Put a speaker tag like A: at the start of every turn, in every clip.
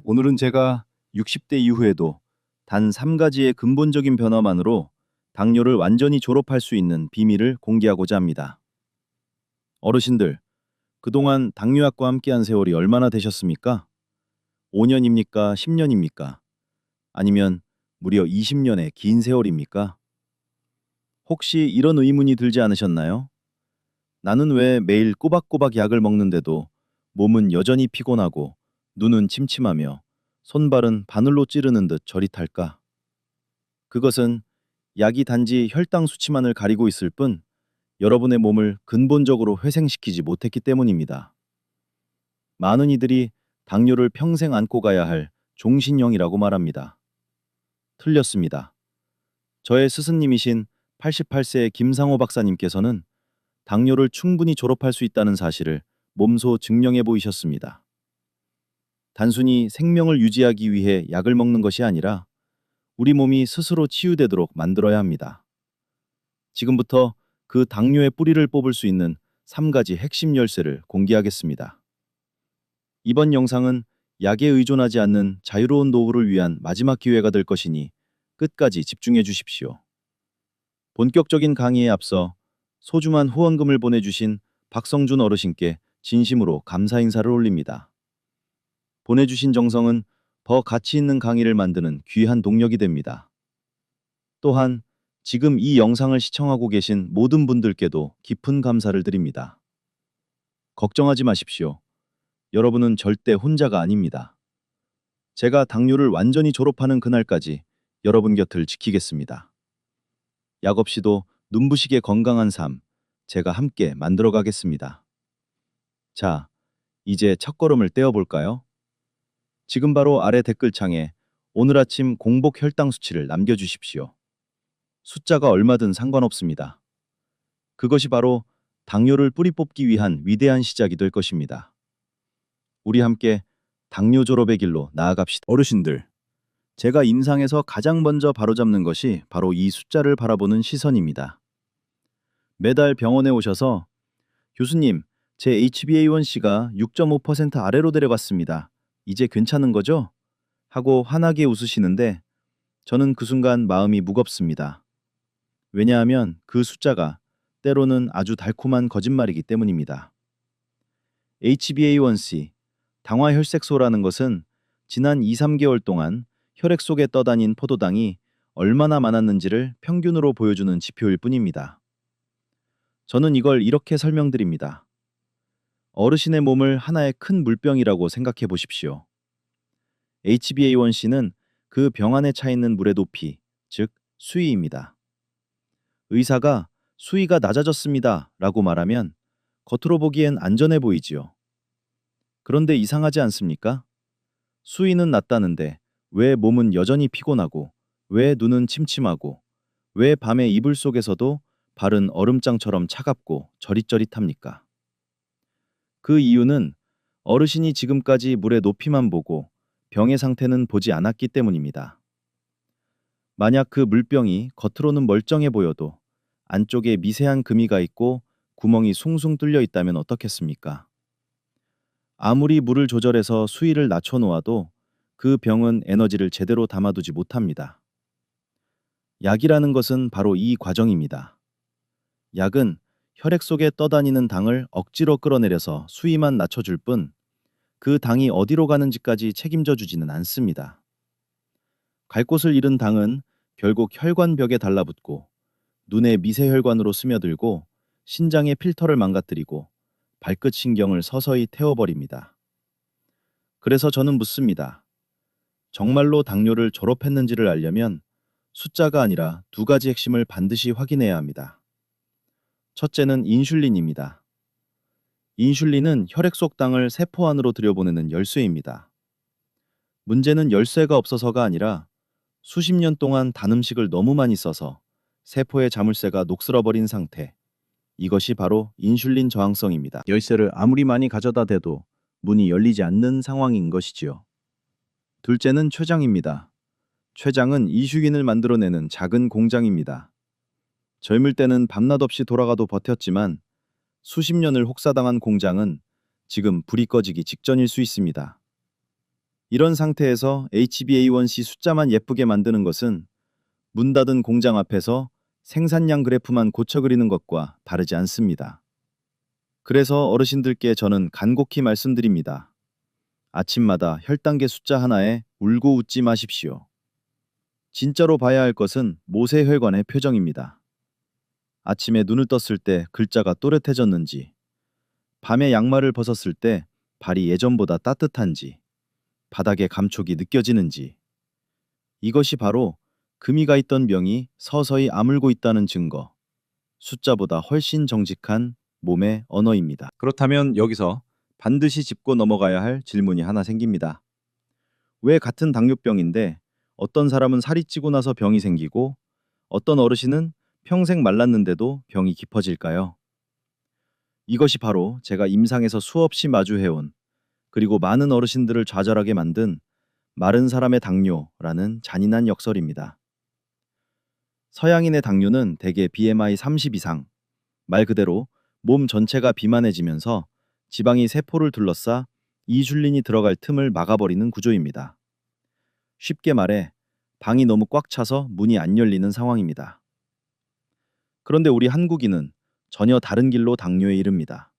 A: 오늘은 제가 60대 이후에도 단 3가지의 근본적인 변화만으로 당뇨를 완전히 졸업할 수 있는 비밀을 공개하고자 합니다. 어르신들, 그동안 당뇨약과 함께한 세월이 얼마나 되셨습니까? 5년입니까? 10년입니까? 아니면 무려 20년의 긴 세월입니까? 혹시 이런 의문이 들지 않으셨나요? 나는 왜 매일 꼬박꼬박 약을 먹는데도 몸은 여전히 피곤하고 눈은 침침하며 손발은 바늘로 찌르는 듯 저릿할까? 그것은 약이 단지 혈당 수치만을 가리고 있을 뿐 여러분의 몸을 근본적으로 회생시키지 못했기 때문입니다. 많은 이들이 당뇨를 평생 안고 가야 할 종신형이라고 말합니다. 틀렸습니다. 저의 스승님이신 88세의 김상호 박사님께서는 당뇨를 충분히 졸업할 수 있다는 사실을 몸소 증명해 보이셨습니다. 단순히 생명을 유지하기 위해 약을 먹는 것이 아니라 우리 몸이 스스로 치유되도록 만들어야 합니다. 지금부터 그 당뇨의 뿌리를 뽑을 수 있는 3가지 핵심 열쇠를 공개하겠습니다. 이번 영상은 약에 의존하지 않는 자유로운 노후를 위한 마지막 기회가 될 것이니 끝까지 집중해 주십시오. 본격적인 강의에 앞서 소중한 후원금을 보내주신 박성준 어르신께 진심으로 감사 인사를 올립니다. 보내주신 정성은 더 가치 있는 강의를 만드는 귀한 동력이 됩니다. 또한 지금 이 영상을 시청하고 계신 모든 분들께도 깊은 감사를 드립니다. 걱정하지 마십시오. 여러분은 절대 혼자가 아닙니다. 제가 당뇨를 완전히 졸업하는 그날까지 여러분 곁을 지키겠습니다. 약 없이도 눈부시게 건강한 삶, 제가 함께 만들어 가겠습니다. 자, 이제 첫걸음을 떼어볼까요? 지금 바로 아래 댓글창에 오늘 아침 공복 혈당 수치를 남겨주십시오. 숫자가 얼마든 상관없습니다. 그것이 바로 당뇨를 뿌리 뽑기 위한 위대한 시작이 될 것입니다. 우리 함께 당뇨 졸업의 길로 나아갑시다. 어르신들, 제가 임상에서 가장 먼저 바로잡는 것이 바로 이 숫자를 바라보는 시선입니다. 매달 병원에 오셔서 교수님, 제 HbA1c가 6.5% 아래로 내려갔습니다. 이제 괜찮은 거죠? 하고 환하게 웃으시는데 저는 그 순간 마음이 무겁습니다. 왜냐하면 그 숫자가 때로는 아주 달콤한 거짓말이기 때문입니다. HbA1c, 당화혈색소라는 것은 지난 2, 3개월 동안 혈액 속에 떠다닌 포도당이 얼마나 많았는지를 평균으로 보여주는 지표일 뿐입니다. 저는 이걸 이렇게 설명드립니다. 어르신의 몸을 하나의 큰 물병이라고 생각해 보십시오. HbA1c는 그 병 안에 차 있는 물의 높이, 즉 수위입니다. 의사가 수위가 낮아졌습니다 라고 말하면 겉으로 보기엔 안전해 보이지요. 그런데 이상하지 않습니까? 수위는 낮다는데 왜 몸은 여전히 피곤하고, 왜 눈은 침침하고, 왜 밤에 이불 속에서도 발은 얼음장처럼 차갑고 저릿저릿합니까? 그 이유는 어르신이 지금까지 물의 높이만 보고 병의 상태는 보지 않았기 때문입니다. 만약 그 물병이 겉으로는 멀쩡해 보여도 안쪽에 미세한 금이가 있고 구멍이 숭숭 뚫려 있다면 어떻겠습니까? 아무리 물을 조절해서 수위를 낮춰 놓아도 그 병은 에너지를 제대로 담아두지 못합니다. 약이라는 것은 바로 이 과정입니다. 약은 혈액 속에 떠다니는 당을 억지로 끌어내려서 수위만 낮춰줄 뿐 그 당이 어디로 가는지까지 책임져 주지는 않습니다. 갈 곳을 잃은 당은 결국 혈관벽에 달라붙고 눈의 미세혈관으로 스며들고 신장의 필터를 망가뜨리고 발끝 신경을 서서히 태워버립니다. 그래서 저는 묻습니다. 정말로 당뇨를 졸업했는지를 알려면 숫자가 아니라 2가지 핵심을 반드시 확인해야 합니다. 첫째는 인슐린입니다. 인슐린은 혈액 속 당을 세포 안으로 들여보내는 열쇠입니다. 문제는 열쇠가 없어서가 아니라 수십 년 동안 단 음식을 너무 많이 써서 세포의 자물쇠가 녹슬어버린 상태. 이것이 바로 인슐린 저항성입니다. 열쇠를 아무리 많이 가져다 대도 문이 열리지 않는 상황인 것이지요. 둘째는 췌장입니다. 췌장은 인슐린을 만들어내는 작은 공장입니다. 젊을 때는 밤낮 없이 돌아가도 버텼지만 수십 년을 혹사당한 공장은 지금 불이 꺼지기 직전일 수 있습니다. 이런 상태에서 HbA1c 숫자만 예쁘게 만드는 것은 문 닫은 공장 앞에서 생산량 그래프만 고쳐 그리는 것과 다르지 않습니다. 그래서 어르신들께 저는 간곡히 말씀드립니다. 아침마다 혈당계 숫자 하나에 울고 웃지 마십시오. 진짜로 봐야 할 것은 모세혈관의 표정입니다. 아침에 눈을 떴을 때 글자가 또렷해졌는지, 밤에 양말을 벗었을 때 발이 예전보다 따뜻한지, 바닥에 감촉이 느껴지는지, 이것이 바로 금이 가 있던 병이 서서히 아물고 있다는 증거, 숫자보다 훨씬 정직한 몸의 언어입니다. 그렇다면 여기서 반드시 짚고 넘어가야 할 질문이 하나 생깁니다. 왜 같은 당뇨병인데 어떤 사람은 살이 찌고 나서 병이 생기고 어떤 어르신은 평생 말랐는데도 병이 깊어질까요? 이것이 바로 제가 임상에서 수없이 마주해온, 그리고 많은 어르신들을 좌절하게 만든 마른 사람의 당뇨라는 잔인한 역설입니다. 서양인의 당뇨는 대개 BMI 30 이상, 말 그대로 몸 전체가 비만해지면서 지방이 세포를 둘러싸 이슐린이 들어갈 틈을 막아버리는 구조입니다. 쉽게 말해 방이 너무 꽉 차서 문이 안 열리는 상황입니다. 그런데 우리 한국인은 전혀 다른 길로 당뇨에 이릅니다.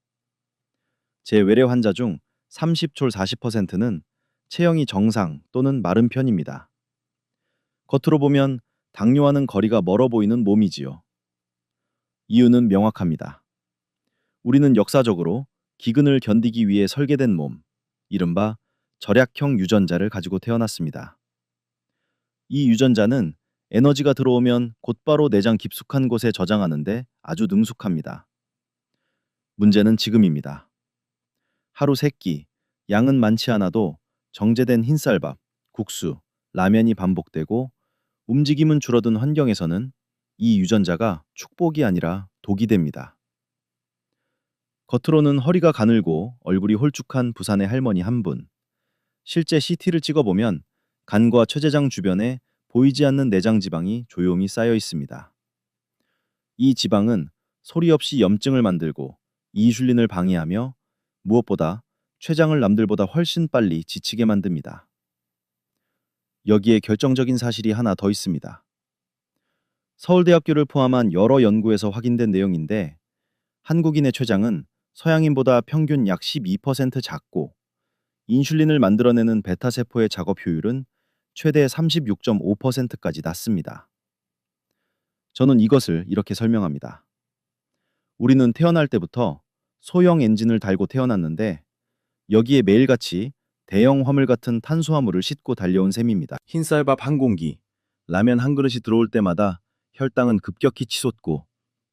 A: 제 외래 환자 중 30초 40%는 체형이 정상 또는 마른 편입니다. 겉으로 보면 당뇨와는 거리가 멀어 보이는 몸이지요. 이유는 명확합니다. 우리는 역사적으로 기근을 견디기 위해 설계된 몸, 이른바 절약형 유전자를 가지고 태어났습니다. 이 유전자는 에너지가 들어오면 곧바로 내장 깊숙한 곳에 저장하는데 아주 능숙합니다. 문제는 지금입니다. 하루 3끼, 양은 많지 않아도 정제된 흰쌀밥, 국수, 라면이 반복되고 움직임은 줄어든 환경에서는 이 유전자가 축복이 아니라 독이 됩니다. 겉으로는 허리가 가늘고 얼굴이 홀쭉한 부산의 할머니 한 분. 실제 CT를 찍어보면 간과 췌재장 주변에 보이지 않는 내장 지방이 조용히 쌓여 있습니다. 이 지방은 소리 없이 염증을 만들고 이슐린을 방해하며 무엇보다 췌장을 남들보다 훨씬 빨리 지치게 만듭니다. 여기에 결정적인 사실이 하나 더 있습니다. 서울대학교를 포함한 여러 연구에서 확인된 내용인데 한국인의 췌장은 서양인보다 평균 약 12% 작고 인슐린을 만들어내는 베타세포의 작업 효율은 최대 36.5%까지 낮습니다. 저는 이것을 이렇게 설명합니다. 우리는 태어날 때부터 소형 엔진을 달고 태어났는데 여기에 매일같이 대형 화물 같은 탄수화물을 싣고 달려온 셈입니다. 흰쌀밥 한 공기, 라면 한 그릇이 들어올 때마다 혈당은 급격히 치솟고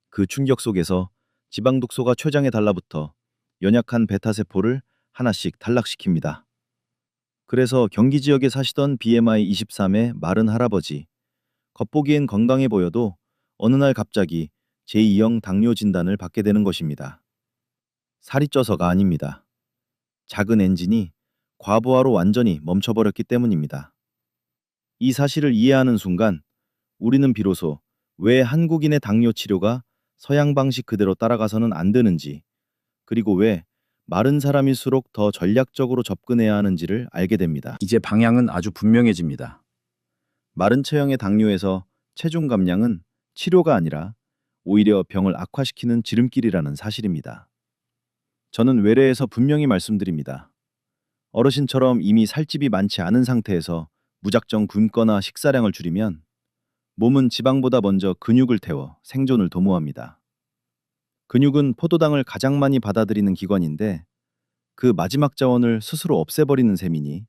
A: 그 충격 속에서 지방 독소가 췌장에 달라붙어 연약한 베타세포를 하나씩 탈락시킵니다. 그래서 경기 지역에 사시던 BMI 23의 마른 할아버지, 겉보기엔 건강해 보여도 어느 날 갑자기 제2형 당뇨 진단을 받게 되는 것입니다. 살이 쪄서가 아닙니다. 작은 엔진이 과부하로 완전히 멈춰버렸기 때문입니다. 이 사실을 이해하는 순간 우리는 비로소 왜 한국인의 당뇨 치료가 서양 방식 그대로 따라가서는 안 되는지, 그리고 왜 마른 사람일수록 더 전략적으로 접근해야 하는지를 알게 됩니다. 이제 방향은 아주 분명해집니다. 마른 체형의 당뇨에서 체중 감량은 치료가 아니라 오히려 병을 악화시키는 지름길이라는 사실입니다. 저는 외래에서 분명히 말씀드립니다. 어르신처럼 이미 살집이 많지 않은 상태에서 무작정 굶거나 식사량을 줄이면 몸은 지방보다 먼저 근육을 태워 생존을 도모합니다. 근육은 포도당을 가장 많이 받아들이는 기관인데 그 마지막 자원을 스스로 없애버리는 셈이니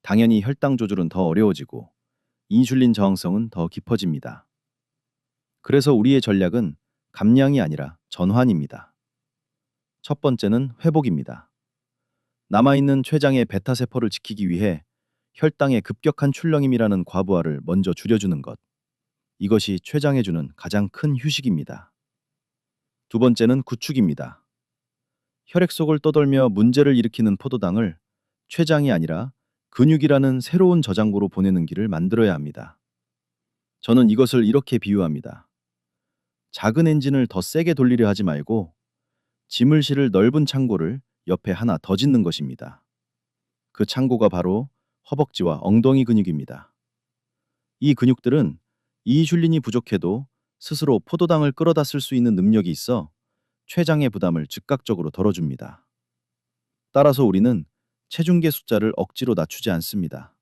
A: 당연히 혈당 조절은 더 어려워지고 인슐린 저항성은 더 깊어집니다. 그래서 우리의 전략은 감량이 아니라 전환입니다. 첫 번째는 회복입니다. 남아있는 췌장의 베타세포를 지키기 위해 혈당의 급격한 출렁임이라는 과부하를 먼저 줄여주는 것. 이것이 췌장에 주는 가장 큰 휴식입니다. 두 번째는 구축입니다. 혈액 속을 떠돌며 문제를 일으키는 포도당을 췌장이 아니라 근육이라는 새로운 저장고로 보내는 길을 만들어야 합니다. 저는 이것을 이렇게 비유합니다. 작은 엔진을 더 세게 돌리려 하지 말고 짐을 실을 넓은 창고를 옆에 하나 더 짓는 것입니다. 그 창고가 바로 허벅지와 엉덩이 근육입니다. 이 근육들은 이인슐린이 부족해도 스스로 포도당을 끌어다 쓸 수 있는 능력이 있어 췌장의 부담을 즉각적으로 덜어줍니다. 따라서 우리는 체중계 숫자를 억지로 낮추지 않습니다.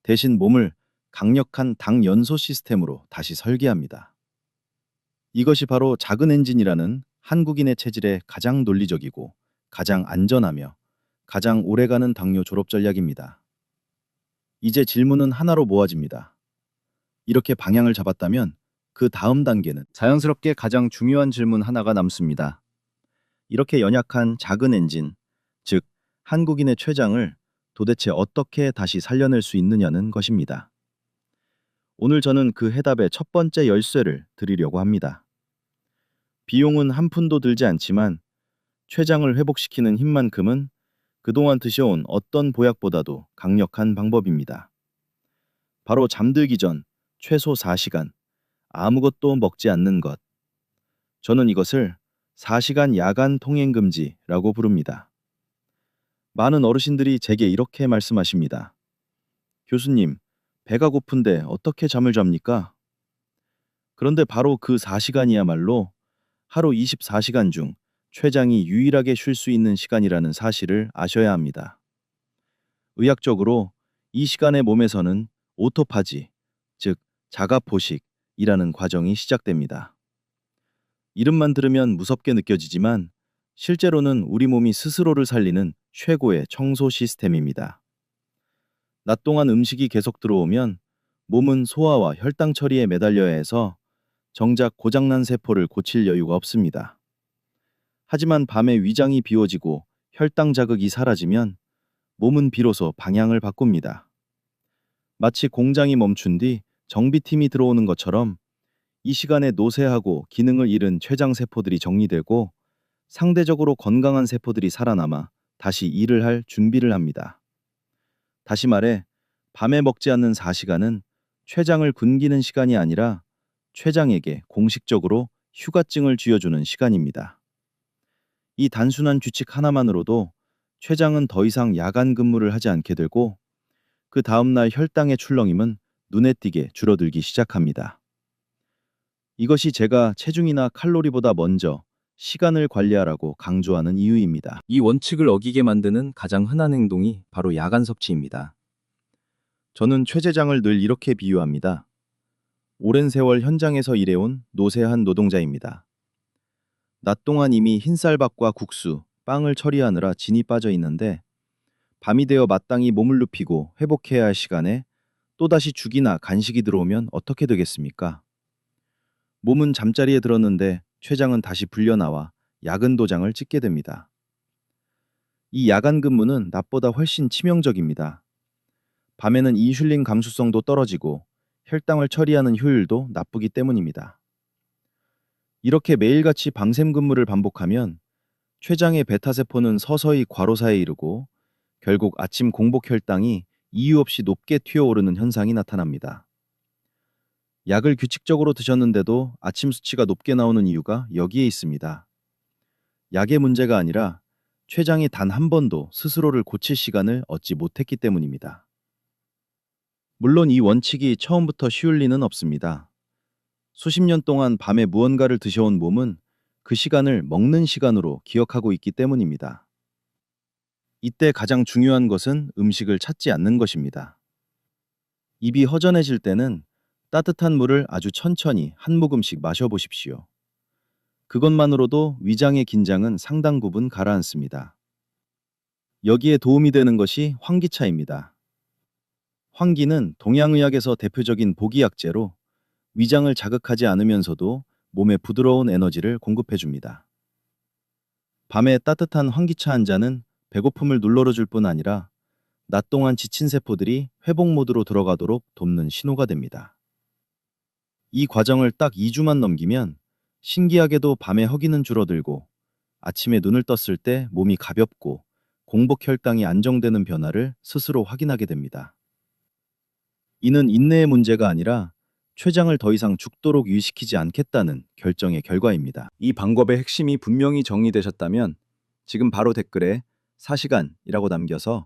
A: 대신 몸을 강력한 당 연소 시스템으로 다시 설계합니다. 이것이 바로 작은 엔진이라는 한국인의 체질에 가장 논리적이고 가장 안전하며 가장 오래가는 당뇨 졸업 전략입니다. 이제 질문은 하나로 모아집니다. 이렇게 방향을 잡았다면 그 다음 단계는 자연스럽게 가장 중요한 질문 하나가 남습니다. 이렇게 연약한 작은 엔진, 즉 한국인의 췌장을 도대체 어떻게 다시 살려낼 수 있느냐는 것입니다. 오늘 저는 그 해답의 첫 번째 열쇠를 드리려고 합니다. 비용은 한 푼도 들지 않지만 췌장을 회복시키는 힘만큼은 그동안 드셔온 어떤 보약보다도 강력한 방법입니다. 바로 잠들기 전 최소 4시간 아무것도 먹지 않는 것. 저는 이것을 4시간 야간 통행 금지라고 부릅니다. 많은 어르신들이 제게 이렇게 말씀하십니다. 교수님, 배가 고픈데 어떻게 잠을 잡니까? 그런데 바로 그 4시간이야말로 하루 24시간 중 췌장이 유일하게 쉴 수 있는 시간이라는 사실을 아셔야 합니다. 의학적으로 이 시간에 몸에서는 오토파지, 즉 자가포식이라는 과정이 시작됩니다. 이름만 들으면 무섭게 느껴지지만 실제로는 우리 몸이 스스로를 살리는 최고의 청소 시스템입니다. 낮 동안 음식이 계속 들어오면 몸은 소화와 혈당 처리에 매달려야 해서 정작 고장난 세포를 고칠 여유가 없습니다. 하지만 밤에 위장이 비워지고 혈당 자극이 사라지면 몸은 비로소 방향을 바꿉니다. 마치 공장이 멈춘 뒤 정비팀이 들어오는 것처럼 이 시간에 노쇠하고 기능을 잃은 췌장 세포들이 정리되고 상대적으로 건강한 세포들이 살아남아 다시 일을 할 준비를 합니다. 다시 말해, 밤에 먹지 않는 4시간은 췌장을 굶기는 시간이 아니라 췌장에게 공식적으로 휴가증을 쥐어주는 시간입니다. 이 단순한 규칙 하나만으로도 췌장은 더 이상 야간 근무를 하지 않게 되고 그 다음날 혈당의 출렁임은 눈에 띄게 줄어들기 시작합니다. 이것이 제가 체중이나 칼로리보다 먼저 시간을 관리하라고 강조하는 이유입니다. 이 원칙을 어기게 만드는 가장 흔한 행동이 바로 야간 섭취입니다. 저는 췌장을 늘 이렇게 비유합니다. 오랜 세월 현장에서 일해온 노쇠한 노동자입니다. 낮 동안 이미 흰쌀밥과 국수, 빵을 처리하느라 진이 빠져 있는데 밤이 되어 마땅히 몸을 눕히고 회복해야 할 시간에 또다시 죽이나 간식이 들어오면 어떻게 되겠습니까? 몸은 잠자리에 들었는데 췌장은 다시 불려나와 야근 도장을 찍게 됩니다. 이 야간 근무는 낮보다 훨씬 치명적입니다. 밤에는 인슐린 감수성도 떨어지고 혈당을 처리하는 효율도 나쁘기 때문입니다. 이렇게 매일같이 밤샘 근무를 반복하면 췌장의 베타세포는 서서히 과로사에 이르고 결국 아침 공복 혈당이 이유 없이 높게 튀어오르는 현상이 나타납니다. 약을 규칙적으로 드셨는데도 아침 수치가 높게 나오는 이유가 여기에 있습니다. 약의 문제가 아니라 췌장이 단 한 번도 스스로를 고칠 시간을 얻지 못했기 때문입니다. 물론 이 원칙이 처음부터 쉬울 리는 없습니다. 수십 년 동안 밤에 무언가를 드셔온 몸은 그 시간을 먹는 시간으로 기억하고 있기 때문입니다. 이때 가장 중요한 것은 음식을 찾지 않는 것입니다. 입이 허전해질 때는 따뜻한 물을 아주 천천히 한 모금씩 마셔보십시오. 그것만으로도 위장의 긴장은 상당 부분 가라앉습니다. 여기에 도움이 되는 것이 환기차입니다. 환기는 동양의학에서 대표적인 보기약제로 위장을 자극하지 않으면서도 몸에 부드러운 에너지를 공급해줍니다. 밤에 따뜻한 환기차 한 잔은 배고픔을 눌러줄 뿐 아니라 낮 동안 지친 세포들이 회복 모드로 들어가도록 돕는 신호가 됩니다. 이 과정을 딱 2주만 넘기면 신기하게도 밤에 허기는 줄어들고 아침에 눈을 떴을 때 몸이 가볍고 공복 혈당이 안정되는 변화를 스스로 확인하게 됩니다. 이는 인내의 문제가 아니라 췌장을 더 이상 죽도록 유지시키지 않겠다는 결정의 결과입니다. 이 방법의 핵심이 분명히 정리되셨다면 지금 바로 댓글에 4시간이라고 남겨서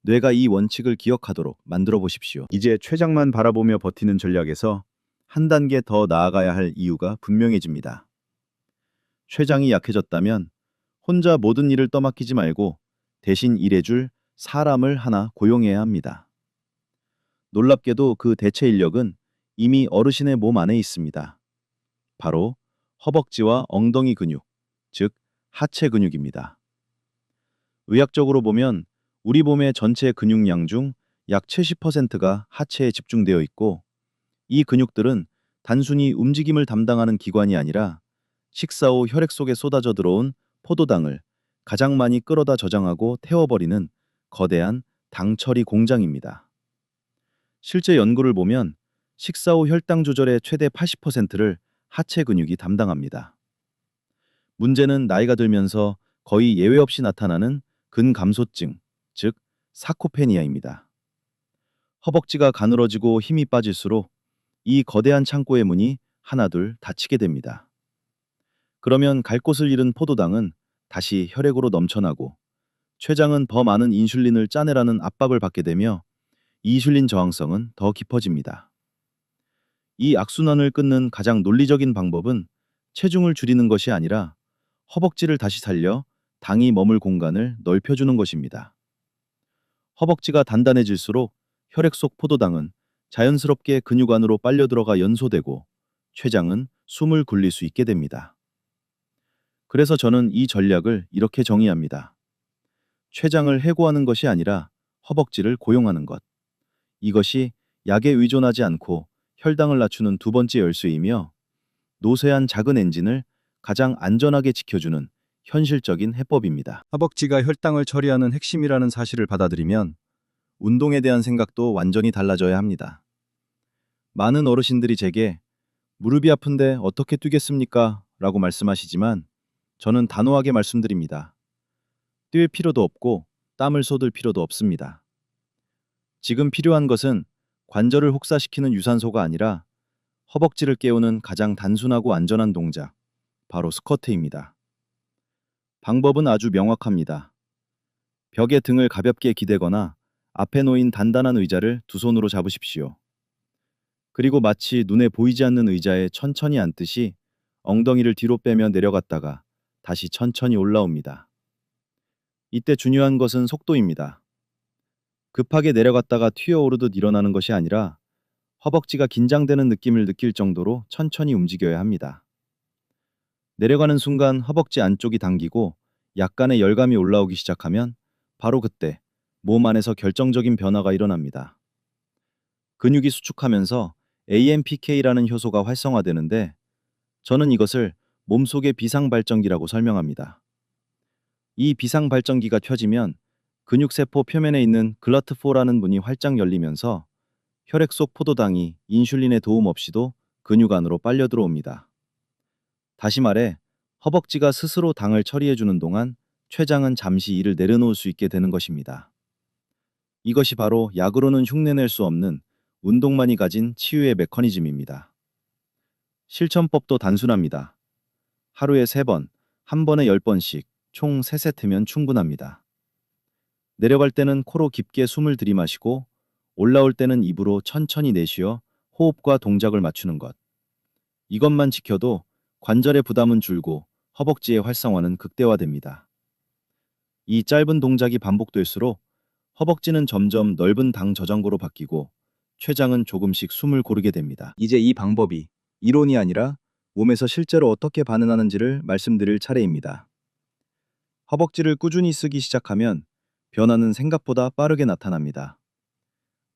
A: 뇌가 이 원칙을 기억하도록 만들어 보십시오. 이제 췌장만 바라보며 버티는 전략에서 한 단계 더 나아가야 할 이유가 분명해집니다. 췌장이 약해졌다면 혼자 모든 일을 떠맡기지 말고 대신 일해줄 사람을 하나 고용해야 합니다. 놀랍게도 그 대체 인력은 이미 어르신의 몸 안에 있습니다. 바로 허벅지와 엉덩이 근육, 즉 하체 근육입니다. 의학적으로 보면 우리 몸의 전체 근육량 중 약 70%가 하체에 집중되어 있고, 이 근육들은 단순히 움직임을 담당하는 기관이 아니라 식사 후 혈액 속에 쏟아져 들어온 포도당을 가장 많이 끌어다 저장하고 태워버리는 거대한 당 처리 공장입니다. 실제 연구를 보면 식사 후 혈당 조절의 최대 80%를 하체 근육이 담당합니다. 문제는 나이가 들면서 거의 예외 없이 나타나는 근감소증, 즉 사코페니아입니다. 허벅지가 가늘어지고 힘이 빠질수록 이 거대한 창고의 문이 하나둘 닫히게 됩니다. 그러면 갈 곳을 잃은 포도당은 다시 혈액으로 넘쳐나고, 췌장은 더 많은 인슐린을 짜내라는 압박을 받게 되며 이슐린 저항성은 더 깊어집니다. 이 악순환을 끊는 가장 논리적인 방법은 체중을 줄이는 것이 아니라 허벅지를 다시 살려 당이 머물 공간을 넓혀주는 것입니다. 허벅지가 단단해질수록 혈액 속 포도당은 자연스럽게 근육 안으로 빨려 들어가 연소되고, 췌장은 숨을 굴릴 수 있게 됩니다. 그래서 저는 이 전략을 이렇게 정의합니다. 췌장을 해고하는 것이 아니라 허벅지를 고용하는 것. 이것이 약에 의존하지 않고 혈당을 낮추는 두 번째 열쇠이며, 노쇠한 작은 엔진을 가장 안전하게 지켜주는 현실적인 해법입니다. 허벅지가 혈당을 처리하는 핵심이라는 사실을 받아들이면 운동에 대한 생각도 완전히 달라져야 합니다. 많은 어르신들이 제게 무릎이 아픈데 어떻게 뛰겠습니까? 라고 말씀하시지만, 저는 단호하게 말씀드립니다. 뛸 필요도 없고 땀을 쏟을 필요도 없습니다. 지금 필요한 것은 관절을 혹사시키는 유산소가 아니라 허벅지를 깨우는 가장 단순하고 안전한 동작, 바로 스쿼트입니다. 방법은 아주 명확합니다. 벽에 등을 가볍게 기대거나 앞에 놓인 단단한 의자를 두 손으로 잡으십시오. 그리고 마치 눈에 보이지 않는 의자에 천천히 앉듯이 엉덩이를 뒤로 빼며 내려갔다가 다시 천천히 올라옵니다. 이때 중요한 것은 속도입니다. 급하게 내려갔다가 튀어오르듯 일어나는 것이 아니라 허벅지가 긴장되는 느낌을 느낄 정도로 천천히 움직여야 합니다. 내려가는 순간 허벅지 안쪽이 당기고 약간의 열감이 올라오기 시작하면 바로 그때 몸 안에서 결정적인 변화가 일어납니다. 근육이 수축하면서 AMPK라는 효소가 활성화되는데, 저는 이것을 몸속의 비상발전기라고 설명합니다. 이 비상발전기가 켜지면 근육세포 표면에 있는 글러트4라는 문이 활짝 열리면서 혈액 속 포도당이 인슐린의 도움 없이도 근육 안으로 빨려 들어옵니다. 다시 말해, 허벅지가 스스로 당을 처리해주는 동안 췌장은 잠시 이를 내려놓을 수 있게 되는 것입니다. 이것이 바로 약으로는 흉내낼 수 없는 운동만이 가진 치유의 메커니즘입니다. 실천법도 단순합니다. 하루에 3번, 한 번에 10번씩 총 3세트면 충분합니다. 내려갈 때는 코로 깊게 숨을 들이마시고 올라올 때는 입으로 천천히 내쉬어 호흡과 동작을 맞추는 것. 이것만 지켜도 관절의 부담은 줄고 허벅지의 활성화는 극대화됩니다. 이 짧은 동작이 반복될수록 허벅지는 점점 넓은 당 저장고로 바뀌고 췌장은 조금씩 숨을 고르게 됩니다. 이제 이 방법이 이론이 아니라 몸에서 실제로 어떻게 반응하는지를 말씀드릴 차례입니다. 허벅지를 꾸준히 쓰기 시작하면 변화는 생각보다 빠르게 나타납니다.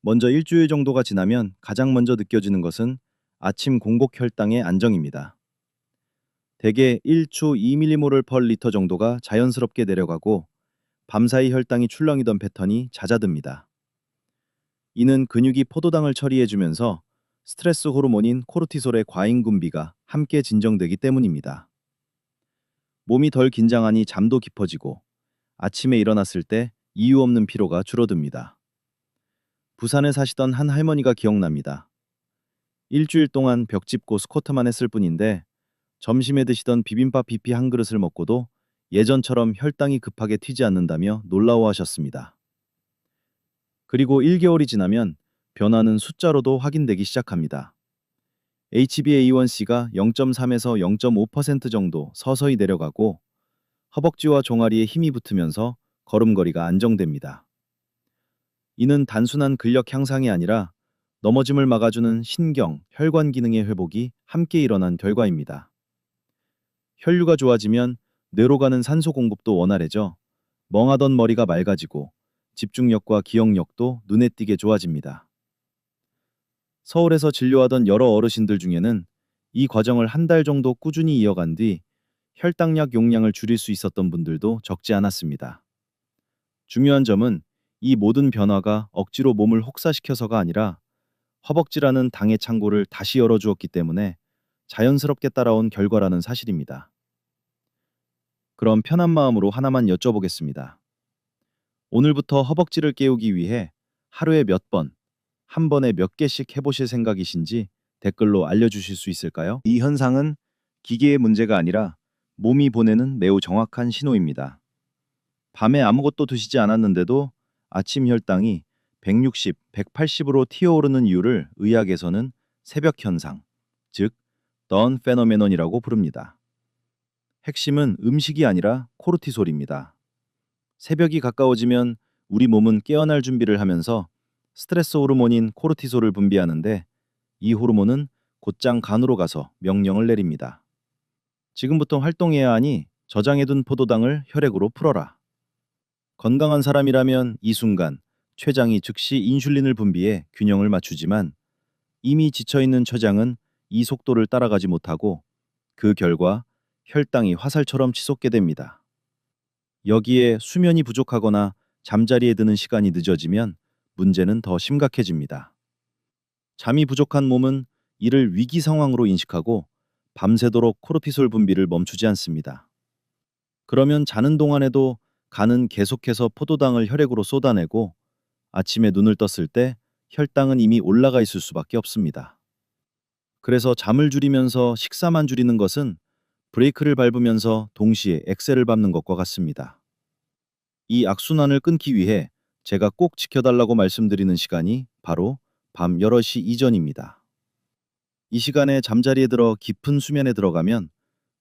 A: 먼저 일주일 정도가 지나면 가장 먼저 느껴지는 것은 아침 공복 혈당의 안정입니다. 대개 1초 2mmol/L 정도가 자연스럽게 내려가고 밤사이 혈당이 출렁이던 패턴이 잦아듭니다. 이는 근육이 포도당을 처리해주면서 스트레스 호르몬인 코르티솔의 과잉 분비가 함께 진정되기 때문입니다. 몸이 덜 긴장하니 잠도 깊어지고 아침에 일어났을 때 이유 없는 피로가 줄어듭니다. 부산에 사시던 한 할머니가 기억납니다. 일주일 동안 벽 짚고 스쿼트만 했을 뿐인데 점심에 드시던 비빔밥 비피 한 그릇을 먹고도 예전처럼 혈당이 급하게 튀지 않는다며 놀라워하셨습니다. 그리고 1개월이 지나면 변화는 숫자로도 확인되기 시작합니다. HbA1c가 0.3에서 0.5% 정도 서서히 내려가고 허벅지와 종아리에 힘이 붙으면서 걸음걸이가 안정됩니다. 이는 단순한 근력 향상이 아니라 넘어짐을 막아주는 신경, 혈관 기능의 회복이 함께 일어난 결과입니다. 혈류가 좋아지면 뇌로 가는 산소 공급도 원활해져 멍하던 머리가 맑아지고 집중력과 기억력도 눈에 띄게 좋아집니다. 서울에서 진료하던 여러 어르신들 중에는 이 과정을 한 달 정도 꾸준히 이어간 뒤 혈당약 용량을 줄일 수 있었던 분들도 적지 않았습니다. 중요한 점은 이 모든 변화가 억지로 몸을 혹사시켜서가 아니라 허벅지라는 당의 창고를 다시 열어주었기 때문에 자연스럽게 따라온 결과라는 사실입니다. 그럼 편한 마음으로 하나만 여쭤보겠습니다. 오늘부터 허벅지를 깨우기 위해 하루에 몇 번, 한 번에 몇 개씩 해보실 생각이신지 댓글로 알려주실 수 있을까요? 이 현상은 기계의 문제가 아니라 몸이 보내는 매우 정확한 신호입니다. 밤에 아무것도 드시지 않았는데도 아침 혈당이 160, 180으로 튀어오르는 이유를 의학에서는 새벽 현상, 즉 dawn phenomenon이라고 부릅니다. 핵심은 음식이 아니라 코르티솔입니다. 새벽이 가까워지면 우리 몸은 깨어날 준비를 하면서 스트레스 호르몬인 코르티솔을 분비하는데 이 호르몬은 곧장 간으로 가서 명령을 내립니다. 지금부터 활동해야 하니 저장해둔 포도당을 혈액으로 풀어라. 건강한 사람이라면 이 순간 췌장이 즉시 인슐린을 분비해 균형을 맞추지만 이미 지쳐있는 췌장은 이 속도를 따라가지 못하고 그 결과 혈당이 화살처럼 치솟게 됩니다. 여기에 수면이 부족하거나 잠자리에 드는 시간이 늦어지면 문제는 더 심각해집니다. 잠이 부족한 몸은 이를 위기 상황으로 인식하고 밤새도록 코르티솔 분비를 멈추지 않습니다. 그러면 자는 동안에도 간은 계속해서 포도당을 혈액으로 쏟아내고 아침에 눈을 떴을 때 혈당은 이미 올라가 있을 수밖에 없습니다. 그래서 잠을 줄이면서 식사만 줄이는 것은 브레이크를 밟으면서 동시에 엑셀을 밟는 것과 같습니다. 이 악순환을 끊기 위해 제가 꼭 지켜달라고 말씀드리는 시간이 바로 밤 8시 이전입니다. 이 시간에 잠자리에 들어 깊은 수면에 들어가면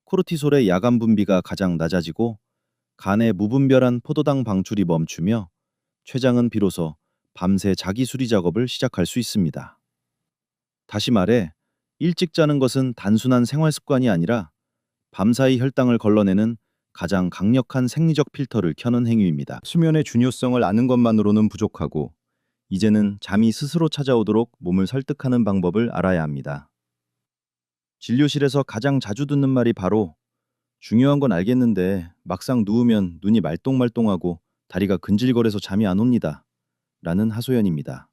A: 코르티솔의 야간 분비가 가장 낮아지고 간의 무분별한 포도당 방출이 멈추며 췌장은 비로소 밤새 자기 수리 작업을 시작할 수 있습니다. 다시 말해, 일찍 자는 것은 단순한 생활 습관이 아니라 밤사이 혈당을 걸러내는 가장 강력한 생리적 필터를 켜는 행위입니다. 수면의 중요성을 아는 것만으로는 부족하고 이제는 잠이 스스로 찾아오도록 몸을 설득하는 방법을 알아야 합니다. 진료실에서 가장 자주 듣는 말이 바로 중요한 건 알겠는데 막상 누우면 눈이 말똥말똥하고 다리가 근질거려서 잠이 안 옵니다. 라는 하소연입니다.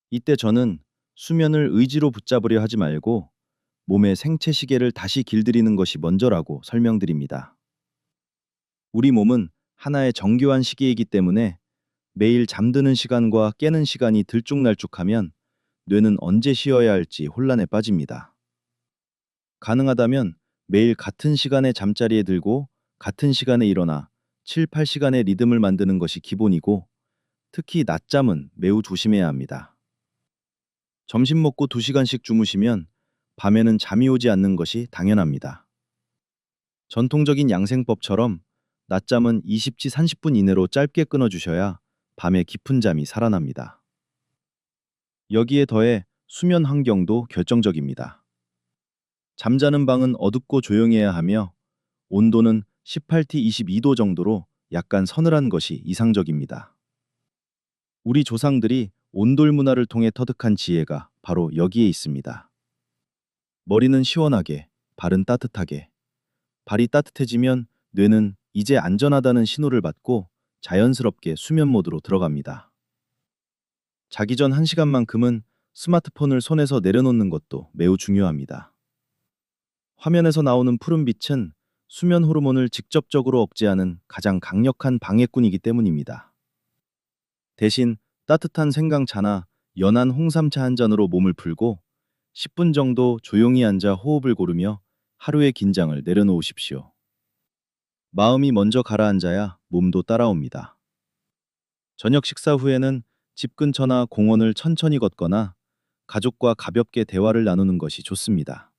A: 이때 저는 수면을 의지로 붙잡으려 하지 말고 몸의 생체 시계를 다시 길들이는 것이 먼저라고 설명드립니다. 우리 몸은 하나의 정교한 시계이기 때문에 매일 잠드는 시간과 깨는 시간이 들쭉날쭉하면 뇌는 언제 쉬어야 할지 혼란에 빠집니다. 가능하다면 매일 같은 시간에 잠자리에 들고 같은 시간에 일어나 7, 8시간의 리듬을 만드는 것이 기본이고 특히 낮잠은 매우 조심해야 합니다. 점심 먹고 2시간씩 주무시면 밤에는 잠이 오지 않는 것이 당연합니다. 전통적인 양생법처럼 낮잠은 20지 30분 이내로 짧게 끊어주셔야 밤에 깊은 잠이 살아납니다. 여기에 더해 수면 환경도 결정적입니다. 잠자는 방은 어둡고 조용해야 하며 온도는 18T 22도 정도로 약간 서늘한 것이 이상적입니다. 우리 조상들이 온돌 문화를 통해 터득한 지혜가 바로 여기에 있습니다. 머리는 시원하게, 발은 따뜻하게. 발이 따뜻해지면 뇌는 이제 안전하다는 신호를 받고 자연스럽게 수면 모드로 들어갑니다. 자기 전 1시간만큼은 스마트폰을 손에서 내려놓는 것도 매우 중요합니다. 화면에서 나오는 푸른빛은 수면 호르몬을 직접적으로 억제하는 가장 강력한 방해꾼이기 때문입니다. 대신 따뜻한 생강차나 연한 홍삼차 한 잔으로 몸을 풀고 10분 정도 조용히 앉아 호흡을 고르며 하루의 긴장을 내려놓으십시오. 마음이 먼저 가라앉아야 몸도 따라옵니다. 저녁 식사 후에는 집 근처나 공원을 천천히 걷거나 가족과 가볍게 대화를 나누는 것이 좋습니다.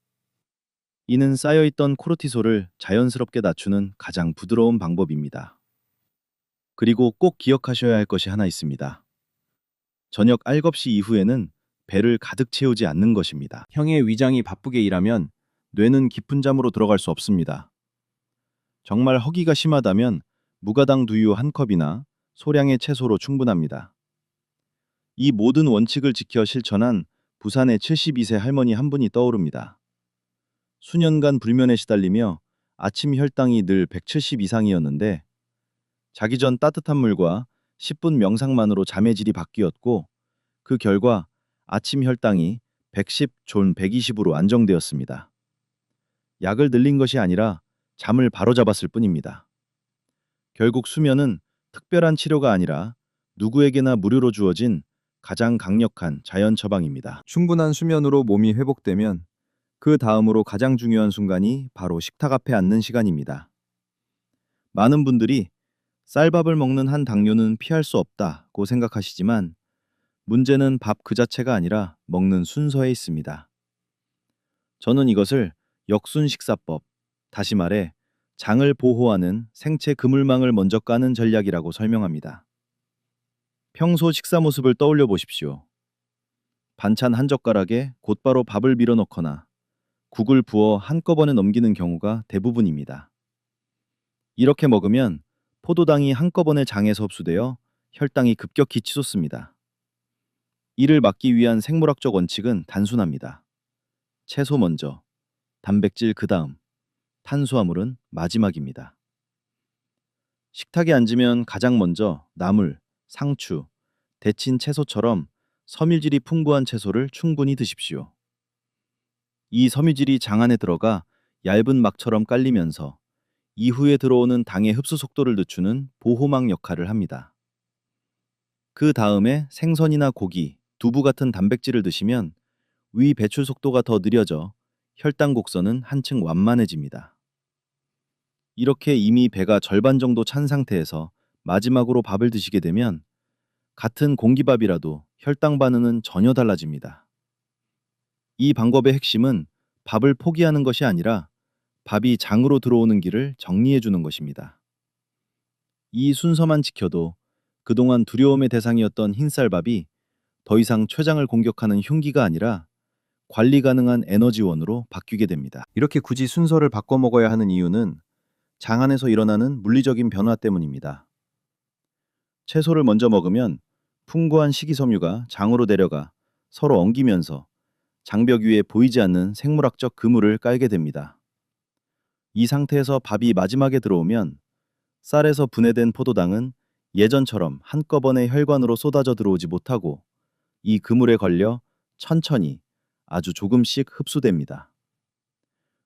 A: 이는 쌓여있던 코르티솔을 자연스럽게 낮추는 가장 부드러운 방법입니다. 그리고 꼭 기억하셔야 할 것이 하나 있습니다. 저녁 알겁시 이후에는 배를 가득 채우지 않는 것입니다. 형의 위장이 바쁘게 일하면 뇌는 깊은 잠으로 들어갈 수 없습니다. 정말 허기가 심하다면 무가당 두유 한 컵이나 소량의 채소로 충분합니다. 이 모든 원칙을 지켜 실천한 부산의 72세 할머니 한 분이 떠오릅니다. 수년간 불면에 시달리며 아침 혈당이 늘 170 이상이었는데 자기 전 따뜻한 물과 10분 명상만으로 잠의 질이 바뀌었고 그 결과 아침 혈당이 110, 존 120으로 안정되었습니다. 약을 늘린 것이 아니라 잠을 바로잡았을 뿐입니다. 결국 수면은 특별한 치료가 아니라 누구에게나 무료로 주어진 가장 강력한 자연 처방입니다. 충분한 수면으로 몸이 회복되면 그 다음으로 가장 중요한 순간이 바로 식탁 앞에 앉는 시간입니다. 많은 분들이 쌀밥을 먹는 한 당뇨는 피할 수 없다고 생각하시지만 문제는 밥 그 자체가 아니라 먹는 순서에 있습니다. 저는 이것을 역순식사법, 다시 말해 장을 보호하는 생체 그물망을 먼저 까는 전략이라고 설명합니다. 평소 식사 모습을 떠올려 보십시오. 반찬 한 젓가락에 곧바로 밥을 밀어 넣거나 국을 부어 한꺼번에 넘기는 경우가 대부분입니다. 이렇게 먹으면 포도당이 한꺼번에 장에서 흡수되어 혈당이 급격히 치솟습니다. 이를 막기 위한 생물학적 원칙은 단순합니다. 채소 먼저, 단백질 그 다음, 탄수화물은 마지막입니다. 식탁에 앉으면 가장 먼저 나물, 상추, 데친 채소처럼 섬유질이 풍부한 채소를 충분히 드십시오. 이 섬유질이 장 안에 들어가 얇은 막처럼 깔리면서 이후에 들어오는 당의 흡수 속도를 늦추는 보호막 역할을 합니다. 그 다음에 생선이나 고기, 두부 같은 단백질을 드시면 위 배출 속도가 더 느려져 혈당 곡선은 한층 완만해집니다. 이렇게 이미 배가 절반 정도 찬 상태에서 마지막으로 밥을 드시게 되면 같은 공기밥이라도 혈당 반응은 전혀 달라집니다. 이 방법의 핵심은 밥을 포기하는 것이 아니라 밥이 장으로 들어오는 길을 정리해 주는 것입니다. 이 순서만 지켜도 그동안 두려움의 대상이었던 흰쌀밥이 더 이상 췌장을 공격하는 흉기가 아니라 관리 가능한 에너지원으로 바뀌게 됩니다. 이렇게 굳이 순서를 바꿔 먹어야 하는 이유는 장 안에서 일어나는 물리적인 변화 때문입니다. 채소를 먼저 먹으면 풍부한 식이섬유가 장으로 내려가 서로 엉기면서 장벽 위에 보이지 않는 생물학적 그물을 깔게 됩니다. 이 상태에서 밥이 마지막에 들어오면 쌀에서 분해된 포도당은 예전처럼 한꺼번에 혈관으로 쏟아져 들어오지 못하고 이 그물에 걸려 천천히 아주 조금씩 흡수됩니다.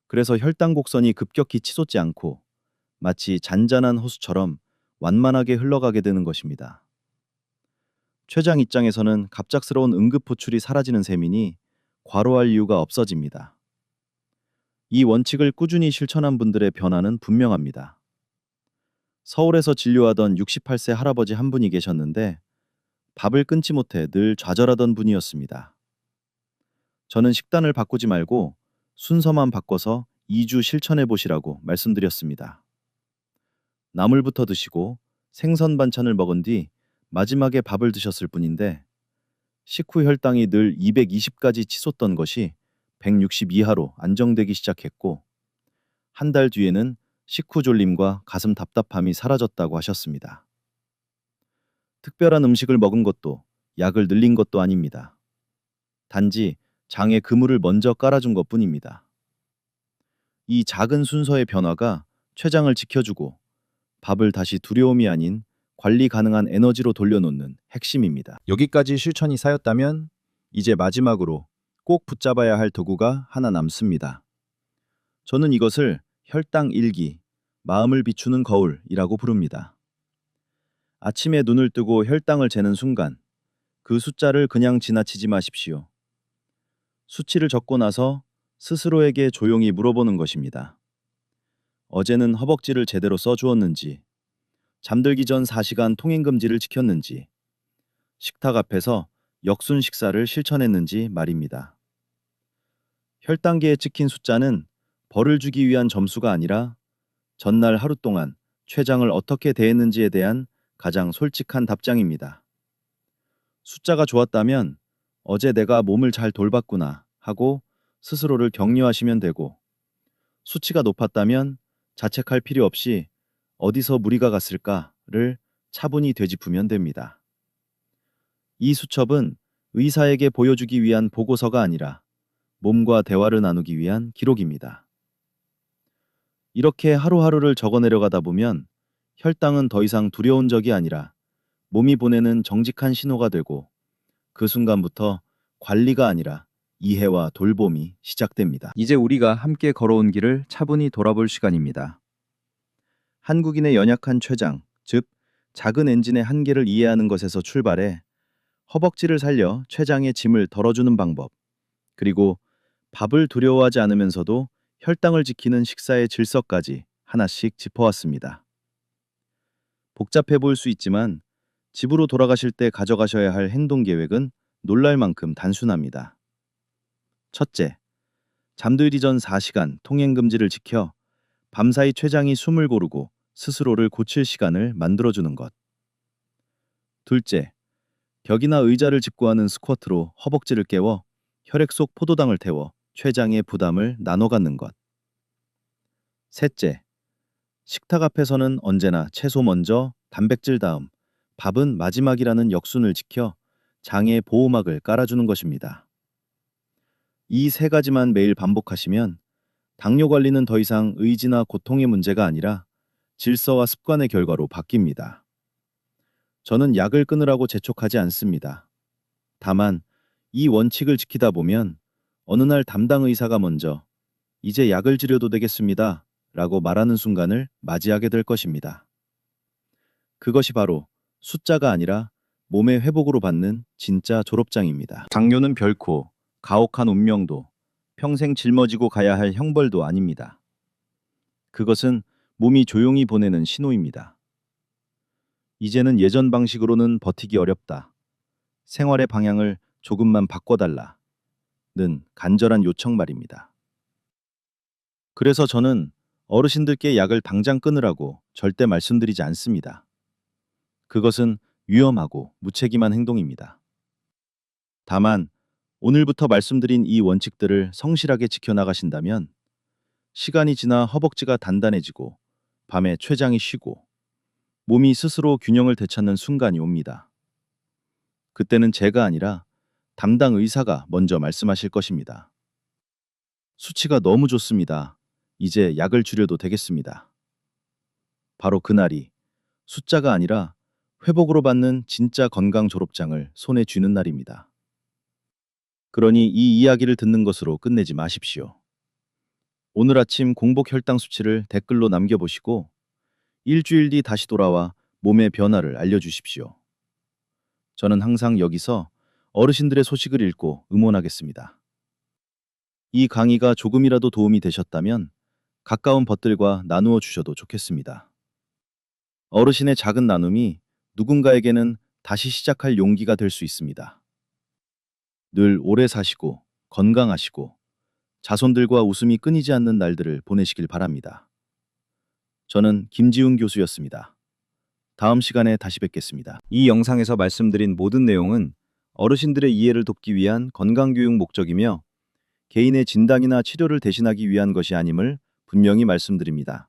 A: 그래서 혈당 곡선이 급격히 치솟지 않고 마치 잔잔한 호수처럼 완만하게 흘러가게 되는 것입니다. 췌장 입장에서는 갑작스러운 응급 호출이 사라지는 셈이니 과로할 이유가 없어집니다. 이 원칙을 꾸준히 실천한 분들의 변화는 분명합니다. 서울에서 진료하던 68세 할아버지 한 분이 계셨는데 밥을 끊지 못해 늘 좌절하던 분이었습니다. 저는 식단을 바꾸지 말고 순서만 바꿔서 2주 실천해 보시라고 말씀드렸습니다. 나물부터 드시고 생선 반찬을 먹은 뒤 마지막에 밥을 드셨을 뿐인데 식후 혈당이 늘 220까지 치솟던 것이 160 이하로 안정되기 시작했고 한 달 뒤에는 식후 졸림과 가슴 답답함이 사라졌다고 하셨습니다. 특별한 음식을 먹은 것도 약을 늘린 것도 아닙니다. 단지 장에 그물을 먼저 깔아준 것뿐입니다. 이 작은 순서의 변화가 췌장을 지켜주고 밥을 다시 두려움이 아닌 관리 가능한 에너지로 돌려놓는 핵심입니다. 여기까지 실천이 쌓였다면 이제 마지막으로 꼭 붙잡아야 할 도구가 하나 남습니다. 저는 이것을 혈당 일기, 마음을 비추는 거울이라고 부릅니다. 아침에 눈을 뜨고 혈당을 재는 순간 그 숫자를 그냥 지나치지 마십시오. 수치를 적고 나서 스스로에게 조용히 물어보는 것입니다. 어제는 허벅지를 제대로 써주었는지, 잠들기 전 4시간 통행 금지를 지켰는지, 식탁 앞에서 역순 식사를 실천했는지 말입니다. 혈당계에 찍힌 숫자는 벌을 주기 위한 점수가 아니라 전날 하루 동안 췌장을 어떻게 대했는지에 대한 가장 솔직한 답장입니다. 숫자가 좋았다면 어제 내가 몸을 잘 돌봤구나 하고 스스로를 격려하시면 되고, 수치가 높았다면 자책할 필요 없이 어디서 무리가 갔을까를 차분히 되짚으면 됩니다. 이 수첩은 의사에게 보여주기 위한 보고서가 아니라 몸과 대화를 나누기 위한 기록입니다. 이렇게 하루하루를 적어내려가다 보면 혈당은 더 이상 두려운 적이 아니라 몸이 보내는 정직한 신호가 되고, 그 순간부터 관리가 아니라 이해와 돌봄이 시작됩니다. 이제 우리가 함께 걸어온 길을 차분히 돌아볼 시간입니다. 한국인의 연약한 췌장, 즉 작은 엔진의 한계를 이해하는 것에서 출발해 허벅지를 살려 췌장의 짐을 덜어주는 방법, 그리고 밥을 두려워하지 않으면서도 혈당을 지키는 식사의 질서까지 하나씩 짚어왔습니다. 복잡해 보일 수 있지만 집으로 돌아가실 때 가져가셔야 할 행동 계획은 놀랄 만큼 단순합니다. 첫째, 잠들기 전 4시간 통행 금지를 지켜 밤사이 췌장이 숨을 고르고 스스로를 고칠 시간을 만들어주는 것. 둘째, 벽이나 의자를 짚고 하는 스쿼트로 허벅지를 깨워 혈액 속 포도당을 태워 췌장의 부담을 나눠 갖는 것. 셋째, 식탁 앞에서는 언제나 채소 먼저, 단백질 다음, 밥은 마지막이라는 역순을 지켜 장의 보호막을 깔아주는 것입니다. 이 세 가지만 매일 반복하시면 당뇨 관리는 더 이상 의지나 고통의 문제가 아니라 질서와 습관의 결과로 바뀝니다. 저는 약을 끊으라고 재촉하지 않습니다. 다만 이 원칙을 지키다 보면 어느 날 담당 의사가 먼저 "이제 약을 줄여도 되겠습니다" 라고 말하는 순간을 맞이하게 될 것입니다. 그것이 바로 숫자가 아니라 몸의 회복으로 받는 진짜 졸업장입니다. 당뇨는 결코 가혹한 운명도, 평생 짊어지고 가야 할 형벌도 아닙니다. 그것은 몸이 조용히 보내는 신호입니다. 이제는 예전 방식으로는 버티기 어렵다. 생활의 방향을 조금만 바꿔달라. 는 간절한 요청 말입니다. 그래서 저는 어르신들께 약을 당장 끊으라고 절대 말씀드리지 않습니다. 그것은 위험하고 무책임한 행동입니다. 다만 오늘부터 말씀드린 이 원칙들을 성실하게 지켜나가신다면 시간이 지나 허벅지가 단단해지고 밤에 췌장이 쉬고 몸이 스스로 균형을 되찾는 순간이 옵니다. 그때는 제가 아니라 담당 의사가 먼저 말씀하실 것입니다. 수치가 너무 좋습니다. 이제 약을 줄여도 되겠습니다. 바로 그날이 숫자가 아니라 회복으로 받는 진짜 건강 졸업장을 손에 쥐는 날입니다. 그러니 이 이야기를 듣는 것으로 끝내지 마십시오. 오늘 아침 공복 혈당 수치를 댓글로 남겨보시고 일주일 뒤 다시 돌아와 몸의 변화를 알려주십시오. 저는 항상 여기서 어르신들의 소식을 읽고 응원하겠습니다. 이 강의가 조금이라도 도움이 되셨다면 가까운 벗들과 나누어 주셔도 좋겠습니다. 어르신의 작은 나눔이 누군가에게는 다시 시작할 용기가 될 수 있습니다. 늘 오래 사시고 건강하시고 자손들과 웃음이 끊이지 않는 날들을 보내시길 바랍니다. 저는 김지훈 교수였습니다. 다음 시간에 다시 뵙겠습니다. 이 영상에서 말씀드린 모든 내용은 어르신들의 이해를 돕기 위한 건강교육 목적이며 개인의 진단이나 치료를 대신하기 위한 것이 아님을 분명히 말씀드립니다.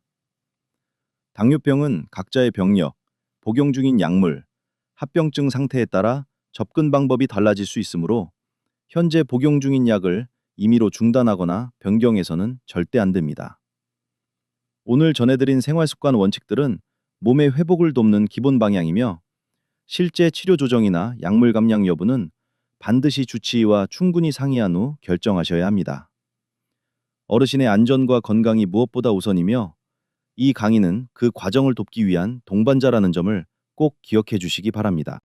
A: 당뇨병은 각자의 병력, 복용 중인 약물, 합병증 상태에 따라 접근 방법이 달라질 수 있으므로 현재 복용 중인 약을 임의로 중단하거나 변경해서는 절대 안 됩니다. 오늘 전해드린 생활습관 원칙들은 몸의 회복을 돕는 기본 방향이며 실제 치료 조정이나 약물 감량 여부는 반드시 주치의와 충분히 상의한 후 결정하셔야 합니다. 어르신의 안전과 건강이 무엇보다 우선이며 이 강의는 그 과정을 돕기 위한 동반자라는 점을 꼭 기억해 주시기 바랍니다.